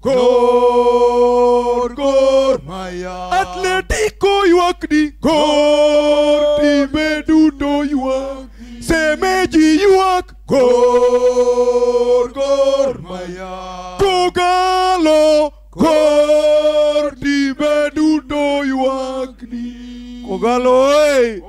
Gor Mahia. Atletico yuakni Gor, time duto yuak, semeji yuak Gor Mahia. Kogalo Gor, time duto yuakni. Kogalo oi,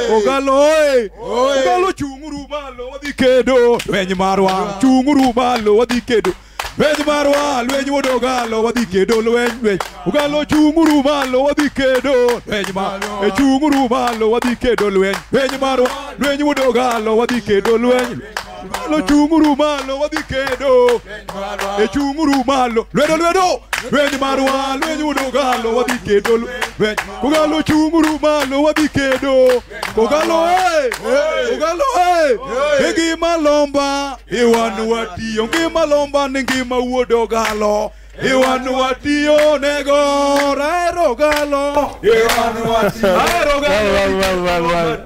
Kogalo oi, Kogalo chunguru malo wadikedo, lwenyi marwa chunguru malo wadikedo. Lwenyi marwa, lwenyi wodogalo wadikedo, lwenyi Ugalo chunguru malo wadikedo, lwenyi marwa chunguru malo wadikedo, lwenyi marwa, lwenyi wodogalo wadikedo, lwenyi Ugalo chunguru malo wadikedo, chunguru malo lwedo lwenyi marwa, lwenyi wodogalo wadikedo, lwenyi Ugalo chunguru malo wadikedo. Kogalo Kogalo Ngi malomba iwanu wati ngi malomba ngi mawodogalo iwanu wati nego rogalo iwanu wati well.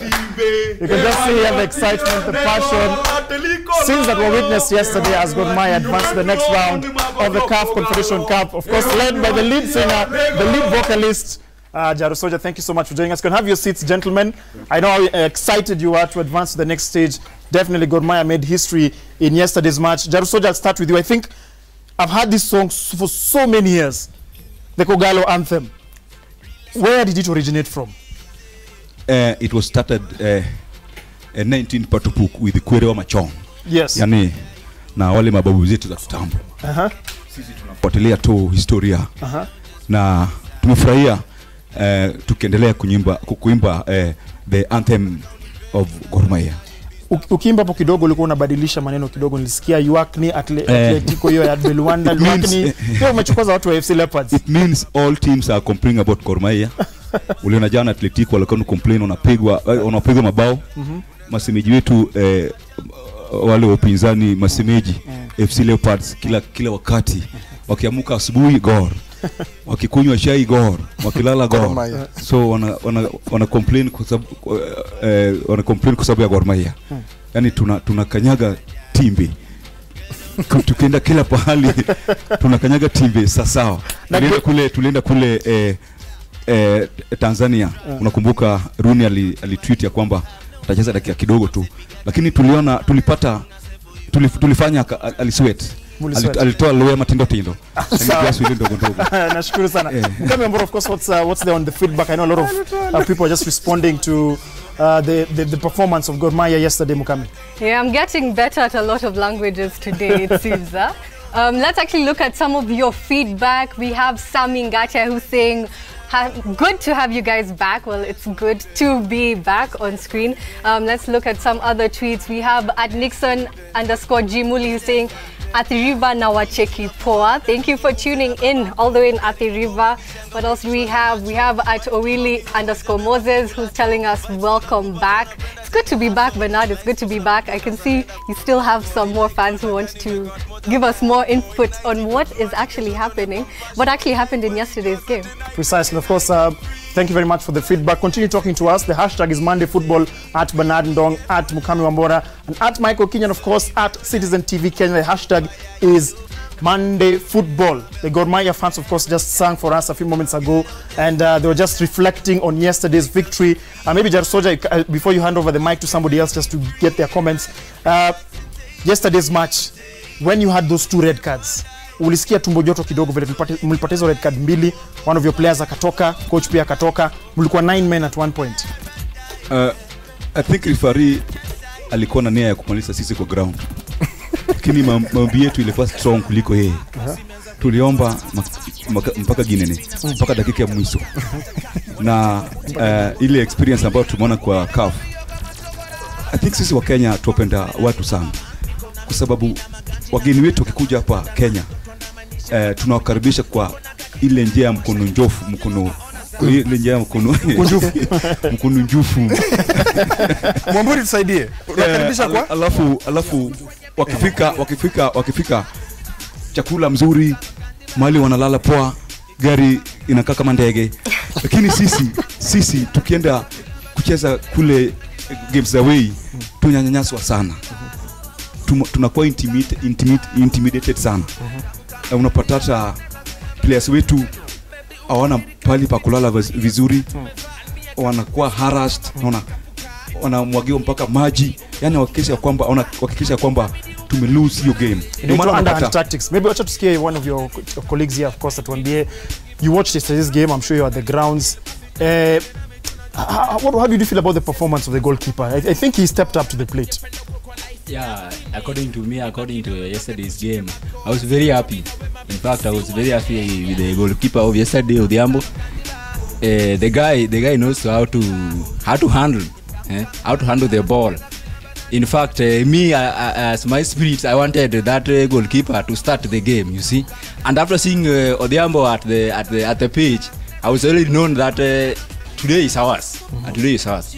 You can just see the excitement, the passion, scenes that were witnessed yesterday as Gor Mahia advanced to the next round of the CAF Confederation Cup, of course led by the lead singer, the lead vocalist, Jaru Soja. Thank you so much for joining us. You can have your seats, gentlemen. I know how excited you are to advance to the next stage. Definitely Gor Mahia made history in yesterday's match. Jaru Soja, I'll start with you. I think I've heard this song for so many years, the Kogalo anthem. Where did it originate from? It was started 19 Patupuk with the Kwerewa Machong. Yes. Yani na wale mababu zetu za kitambo. Sisi tunafuatilia tu historia. Na tumefurahia tukiendelea kuimba the anthem of Gor Mahia. Ukiimba hapo kidogo ulikuwa unabadilisha maneno kidogo, nilisikia yuakni Atletico hiyo ya Belwanda yuakni. Hiyo umechokoza watu wa FC Leopards. It means all teams are complaining about Gor Mahia. Uliona jana Atletico walikuwa complain wanapigwa mabao. Masemeji wetu wale upinzani masemeji FC Leopards kila wakati wakiamuka asubuhi Gor, wakikunywa chai Gor, wakilala Gor. So wana complain kwa sababu ya Gor Mahia. Yani tunakanyaga timbe. Tukienda kila pahali tunakanyaga timbe sawa. Tulienda kule Tanzania. Unakumbuka Rooney alitweet ya kwamba atacheza dakika kidogo tu, lakini tulifanya alisweat. Alitoa loya matindo tindo. Nashukuru sana. Tell me, of course, what's there on the feedback? I know a lot of people are just responding to the performance of Gor Mahia yesterday, Mukami. Yeah, I'm getting better at a lot of languages today, it seems. Let's actually look at some of your feedback. We have Sami Ngacha who's saying, good to have you guys back. Well, it's good to be back on screen. Let's look at some other tweets. We have at Nixon_Jimuli who's saying, Athiriva Nawacheki Poa. Thank you for tuning in all the way in Athiriva. What else do we have? We have at Owili_Moses who's telling us welcome back. It's good to be back, Bernard. It's good to be back. I can see you still have some more fans who want to give us more input on what is actually happening, what actually happened in yesterday's game. Precisely. Of course, thank you very much for the feedback. Continue talking to us. The hashtag is Monday Football, at Bernard Ndong, at Mukami Wambora, and at Michael Kenyan, of course, at Citizen TV Kenya. The hashtag is Monday Football. The Gor Mahia fans, of course, just sang for us a few moments ago, and they were just reflecting on yesterday's victory. Maybe Jaru Soja, before you hand over the mic to somebody else just to get their comments. Yesterday's match, when you had those 2 red cards, ulisikia tumbo joto kidogo vile mlipoteza red card 2, one of your players akatoka, coach pia akatoka, mlikuwa 9 men at one point. I think referee alikuwa na nia ya kumaliza sisi kwa ground. Lakini maombi yetu ilikuwa strong kuliko yeye. Tuliomba mpaka ginene, mpaka dakika ya mwisho. Na ile experience ambayo tumeona kwa CAF, I think sisi wa Kenya tupenda watu sana. Kwa sababu wageni wetu wakikuja hapa Kenya, tunawakaribisha kwa ile njia ya mkono njofu, ile njia ya mkono njufu. Mwamburi tusaidie. Unakaribisha kwa? Alafu wakifika chakula mzuri, mahali wanalala poa, gari inakaa kama ndege. Lakini sisi tukienda kucheza kule games away tunyanyanyaswa sana. Tunakuwa intimidated sana. unapata hata players wetu hawana pali pa kulala vizuri, wanakuwa harassed, wanamwagiwa mpaka maji, yani hakikisha kwamba tume lose your game. No matter tactics. Maybe watch to scare one of your colleagues here, of course, at 1BA. You watched yesterday's game. I'm sure you are at the grounds. How did you feel about the performance of the goalkeeper? I think he stepped up to the plate. Yeah, according to yesterday's game, I was very happy. In fact, I was very happy with the goalkeeper of yesterday, Odhiambo. The guy knows how to handle the ball. In fact, me as my spirit, I wanted that goalkeeper to start the game. You see, and after seeing Odhiambo at the pitch, I was already known that today is ours. And today is ours.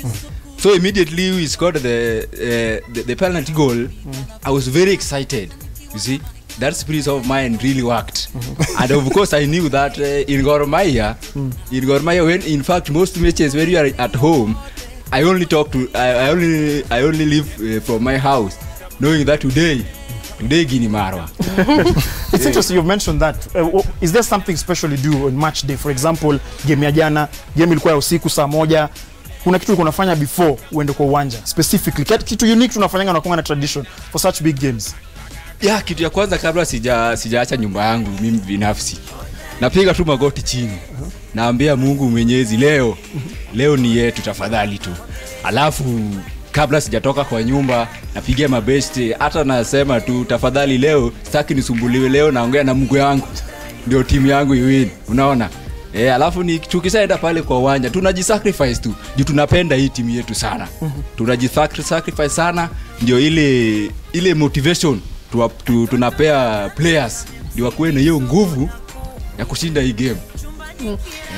So immediately we scored the penalty goal. I was very excited. You see, that spirit of mine really worked. And of course, I knew that in Gor Mahia, when in fact most matches when you are at home, I only live from my house, knowing that today Guinea Marwa. It's interesting you've mentioned that. Is there something special you do on match day? For example, game ya jana, game ilikuwa ya usiku saa 1. Kuna kitu unafanya before uende kwa uwanja specifically, kitu unique tunafanyanga na kwa na tradition for such big games? Yeah, kitu ya kwanza kabla sijaacha nyumba yangu mimi binafsi, napiga tu magoti chini, naambia Mungu Mwenyezi, leo ni yetu, tafadhali tu. Alafu kabla sijatoka kwa nyumba napigia mabesti, hata nasema tu tafadhali leo sitaki nisumbuliwe, leo naongea na Mungu yangu ndio timu yangu iwin, unaona. Alafu ni tukishaenda pale kwa uwanja tunajisacrifice tu, juu tunapenda hii timu yetu sana. Tunajisacrifice sana, ndio ile motivation tunapea players ndio wakuwe na hiyo nguvu ya kushinda hii game.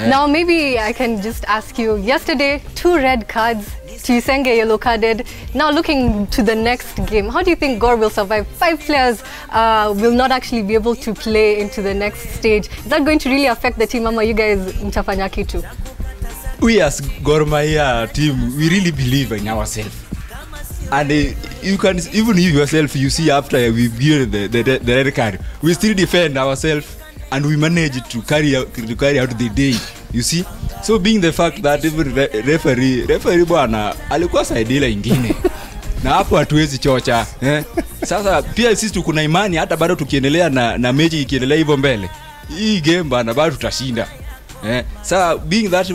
Now maybe I can just ask you, yesterday 2 red cards, Tisenge yellow carded. Now looking to the next game, how do you think Gor will survive? 5 players will not actually be able to play into the next stage. Is that going to really affect the team, Mama? You guys mtafanya kitu? We as Gor Mahia team, we really believe in ourselves. And you can even yourself, you see after we've given the red card, we still defend ourselves and we manage to carry out the day. You see, so being the fact that even referee bwana alikuwa saidila ingine na hapo hatuwezi chocha Sasa pia sisi tukuna imani hata bado tukiendelea na mechi ikiendelea hivyo mbele, hii game bwana bado tutashinda. Sasa being that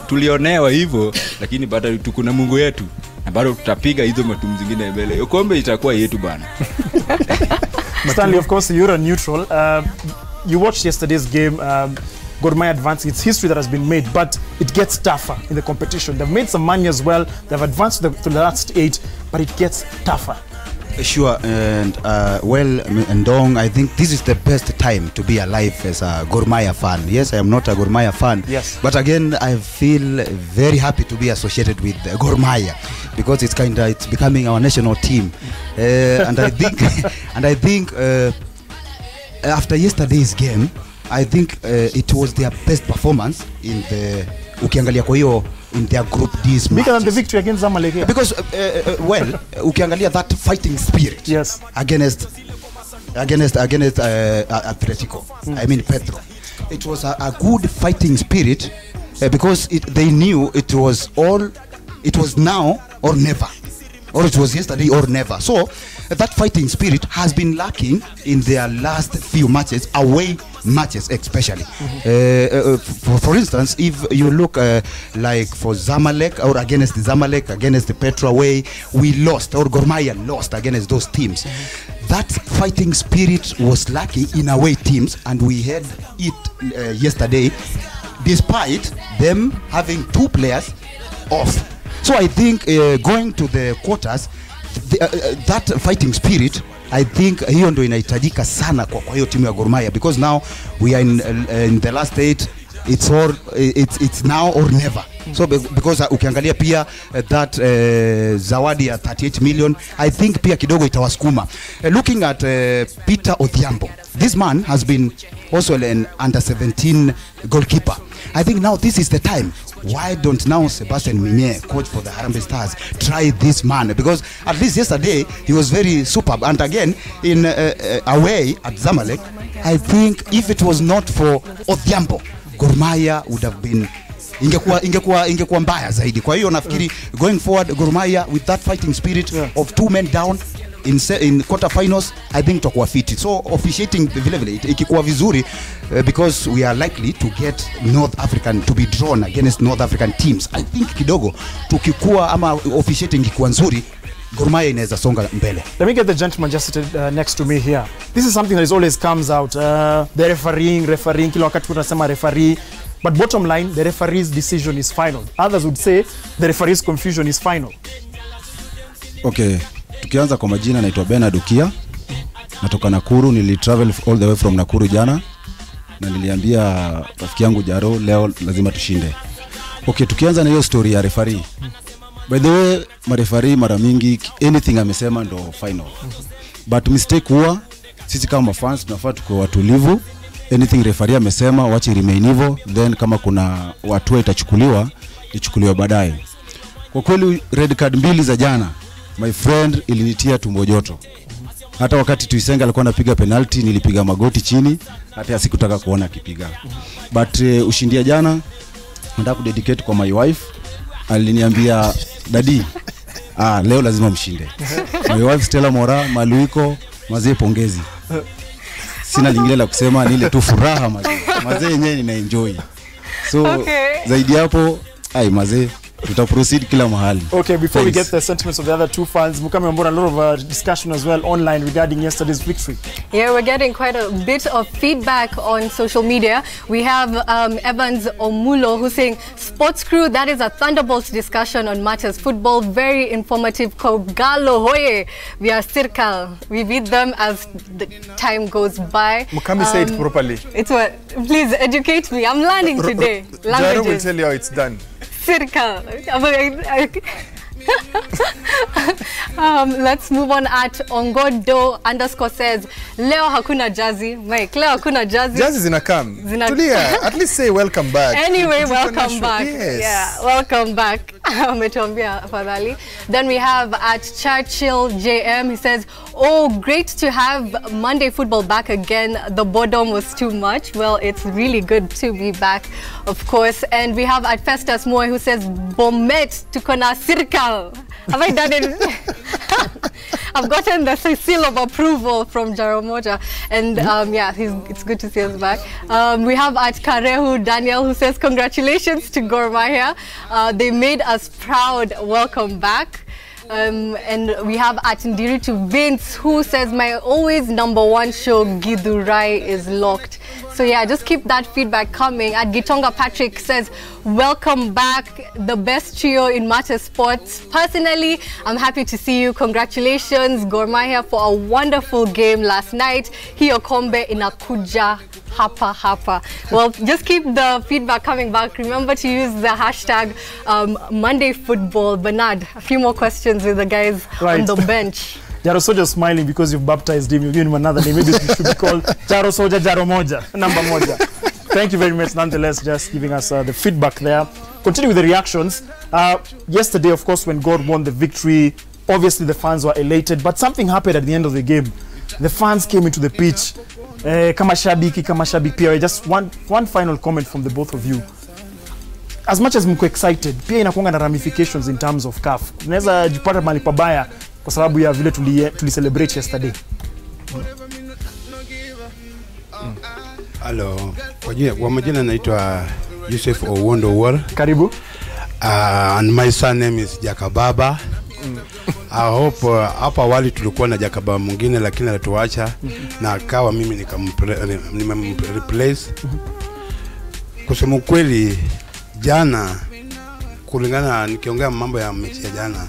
tulionewa hivyo, lakini bado tukuna Mungu wetu na bado tutapiga hizo matumu zingine mbele. Kombe itakuwa yetu bwana. Stanley, of course you're a neutral. You watched yesterday's game. Gor Mahia advancing. It's history that has been made, but it gets tougher in the competition. They've made some money as well. They've advanced to the last 8, but it gets tougher. Sure, and Ndong, I think this is the best time to be alive as a Gor Mahia fan. Yes, I am not a Gor Mahia fan. Yes. But again, I feel very happy to be associated with Gor Mahia because it's becoming our national team. And I think after yesterday's game, I think it was their best performance in the ukiangalia kwa hiyo in their group D's bigger than the victory against Zamalek. Because ukiangalia that fighting spirit, yes, against Atletico, I mean Pedro, it was a good fighting spirit because they knew it was now or never, or it was yesterday or never. So that fighting spirit has been lacking in their last few matches, away matches especially. For instance, if you look like for Zamalek or against the Petra away, we lost, or Gor Mahia lost against those teams. That fighting spirit was lacking in away teams, and we had it yesterday, despite them having 2 players off. So I think going to the quarters, that fighting spirit, I think hiyo ndio inahitajika sana kwa hiyo timu ya Gor Mahia, because now we are in the last 8. It's now or never. So because ukiangalia pia that zawadi ya 38 million, I think pia kidogo itawasukuma. Looking at Peter Odhiambo, this man has been also an under 17 goalkeeper. I think now this is the time why don't now Sebastian Minye, coach for the Harambee Stars, try this man? Because at least yesterday he was very superb. And again, in away at Zamalek, I think if it was not for Odhiambo, Gor Mahia would have been ingekuwa mbaya zaidi. Kwa hiyo nafikiri going forward Gor Mahia with that fighting spirit of 2 men down in quarterfinals, I think tutakuwa fit. So officiating vile ikikuwa vizuri because we are likely to get North African to be drawn against North African teams. I think kidogo tukikuwa ama officiating ikikuwa nzuri, Gor Mahia inaweza songa mbele. Let me get the gentleman just next to me here. This is something that always comes out. The refereeing, kila wakati tunasema referee. But bottom line, the referee's decision is final. Others would say the referee's confusion is final. Okay, tukianza kwa majina, naitwa Bernard Ukia. Natoka Nakuru, nilitravel all the way from Nakuru jana. Na niliambia rafiki yangu Jaro leo lazima tushinde. Okay, tukianza na hiyo story ya referee. By the way, referee mara mingi anything amesema ndo final. But mistake huwa sisi kama fans tunafaa tuko watulivu. Anything referee amesema wacha remain hivyo, then kama kuna watu ichukuliwa baadaye. Kwa kweli red card 2 za jana, my friend, ilinitia tumbo joto. Hata wakati Tuisenga alikuwa anapiga penalty nilipiga magoti chini, hata sikutaka kuona akipiga. But ushindia jana nataka kudedicate kwa my wife. Aliniambia daddy, leo lazima mshinde. My wife Stella Mora, Maluiko, mazee pongezi. Sina lingine la kusema, ni ile tu furaha mazee yenyewe nina enjoy. So zaidi hapo mazee proceed kila mahali. Okay, before we get the sentiments of the other two fans, Mukami Mbora, a lot of discussion as well online regarding yesterday's victory. Yeah, we're getting quite a bit of feedback on social media. We have Evans Omulo who's saying, sports crew, that is a thunderbolt discussion on matters football. Very informative. Kogalo hoye. We are circle. We read them as the time goes by. Mukami, say it properly. It's what? Please educate me. I'm learning today. Jaro will tell you how it's done. Circle. Let's move on at Ongodo _ says, leo hakuna jazi. Mike, leo hakuna jazi. Jazi zinakam. Tulia, at least say welcome back. Anyway, welcome back. Yes. Yeah, welcome back. Then we have at Churchill JM, he says, oh, great to have Monday football back again. The boredom was too much. Well, it's really good to be back, of course. And we have at Festus Moy who says, Bomet tukona circle. Have I done it? I've gotten the seal of approval from Jaramoja. And yeah, it's good to see us back. We have at Karehu Daniel who says, congratulations to Gor Mahia. They made us proud. Welcome back. And we have at Ndiri to Vince who says, my always #1 show Gidurai is locked. So yeah, just keep that feedback coming. At Gitonga Patrick says, welcome back, the best trio in matter sports. Personally, I'm happy to see you. Congratulations, Gor Mahia, for a wonderful game last night. Hiyo kombe inakuja hapa. Well, just keep the feedback coming back. Remember to use the hashtag Monday Football. Bernard, a few more questions with the guys on the bench. Jaro Soja smiling because you've baptized him. You've given him another name. Maybe it should be called Jaro Soja Jaro Moja, number Moja. Thank you very much, nonetheless, just giving us the feedback there. Continue with the reactions. Yesterday, of course, when God won the victory, obviously the fans were elated, but something happened at the end of the game. The fans came into the pitch. Kama shabiki pia. Just one final comment from the both of you. As much as mko excited, pia inakuanga na ramifications in terms of CAF. Tunaweza jipata mahali pabaya kwa sababu ya vile tuli celebrate yesterday. Hello. Kwa majina naitwa Yusuf Owondo Wall. Karibu. And my son name is Jakababa. I hope hapa awali tulikuwa na Jakababa mwingine lakini alituacha na akawa mimi nimemreplace. Kusema kweli jana kulingana nikiongea mambo ya mechi ya jana,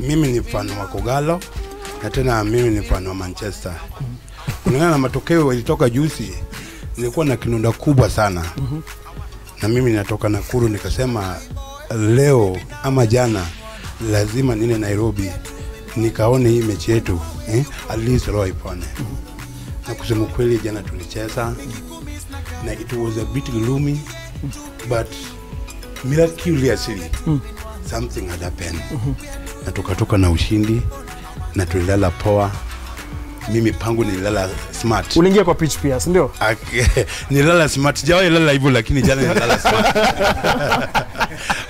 mimi ni fan wa Kogalo na tena mimi ni fan wa Manchester. Kulingana na matokeo yalitoka juzi, nilikuwa na kinunda kubwa sana. Na mimi natoka Nakuru, nikasema leo ama jana lazima nine Nairobi nikaone hii mechi yetu, at least roho ipone. Na kusema kweli jana tulicheza na it was a bit gloomy, but miraculously something had happened. Na tukatoka na ushindi na tulilala poa. Mimi pangu nilala smart. Uliingia kwa pitch pia, si ndio? Nilala smart. Sijawahi lala hivyo lakini jana nilala smart.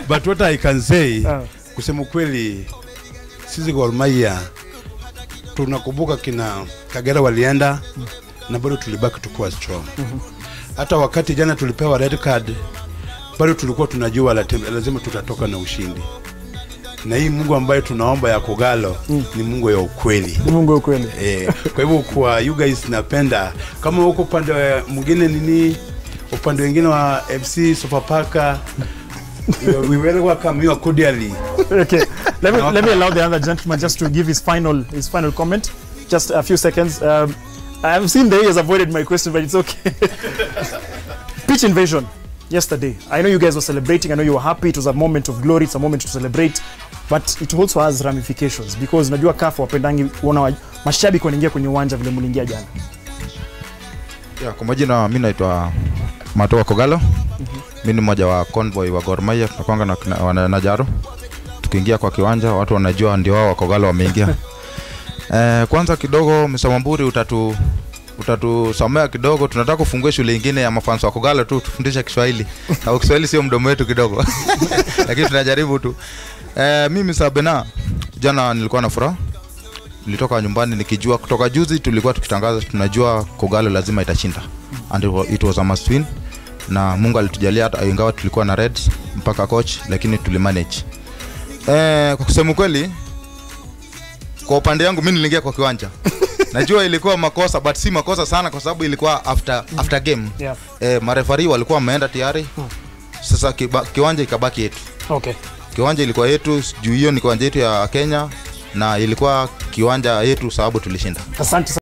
But what I can say, kusema kweli, sisi Gor Mahia tunakumbuka kina Kagera walienda na bado tulibaki tukuwa strong. Hata wakati jana tulipewa red card, bado tulikuwa tunajua lazima tutatoka na ushindi. Na hii Mungu ambaye tunaomba ya Kogalo ni Mungu ya ukweli. Ni Mungu ya ukweli. Kwa hivyo kwa you guys napenda kama huko upande mwingine nini, upande wengine wa FC Sofapaka, we will welcome you cordially. Okay. Let me allow the other gentleman just to give his final comment. Just a few seconds. I've seen that he has avoided my question, but it's okay. Pitch invasion yesterday. I know you guys were celebrating. I know you were happy. It was a moment of glory. It's a moment to celebrate. But it also has ramifications because unajua CAF wapendangi kuona mashabiki wanaingia kwenye uwanja vile mliingia jana. Yeah, kwa majina mimi naitwa Matoa Kogalo. Mimi ni mmoja wa convoy wa Gor Mahia, tunakwanga na Jaro. Tukiingia kwa kiwanja watu wanajua ndio wao wa Kogalo wameingia. Kwanza kidogo Msamamburi utatusomea kidogo, tunataka kufungua shule nyingine ya mafanso wa Kogalo tu tufundisha Kiswahili. Au Kiswahili sio mdomo wetu kidogo. Lakini tunajaribu tu. Mimi Sabena jana nilikuwa na furaha. Nilitoka nyumbani nikijua kutoka juzi tulikuwa tukitangaza tunajua Kogalo lazima itashinda. And it was a must win. Na Mungu alitujalia hata ingawa tulikuwa na Reds mpaka coach lakini tulimanage. Kwa kusema kweli kwa upande yangu mimi niliingia kwa kiwanja. Najua ilikuwa makosa but si makosa sana kwa sababu ilikuwa after game. Yeah. Marefari walikuwa wameenda tayari. Sasa kiwanja ikabaki yetu. Okay. Kiwanja ilikuwa yetu, juu hiyo ni kiwanja yetu ya Kenya na ilikuwa kiwanja yetu sababu tulishinda. Asante.